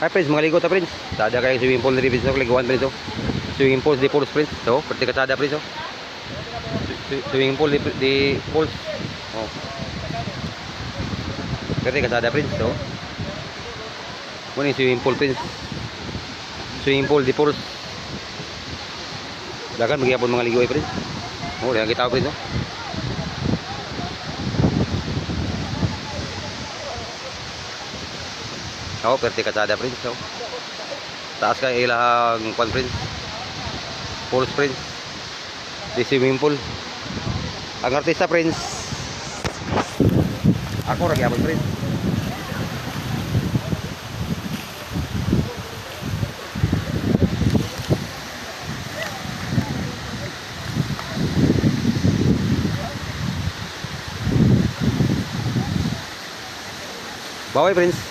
Hi friends, mga ligo ta friends. Sada kayo swimming pool diri friends, liguan friends. Swimming pool di pools friends. So, perti ka sada friends. Swimming pool di pools. Oh. Perti ka sada friends. So, muna swimming pool friends. Swimming pool di pools. Dagan magyapon mga ligo friends. Oh, diyan kita friends. Oh, perti katsada friends. So, taas ka ilang kwan friends. Pools friends. Di swimming pool. Ang artista friends. Ako ra gyapon friends. Baway friends.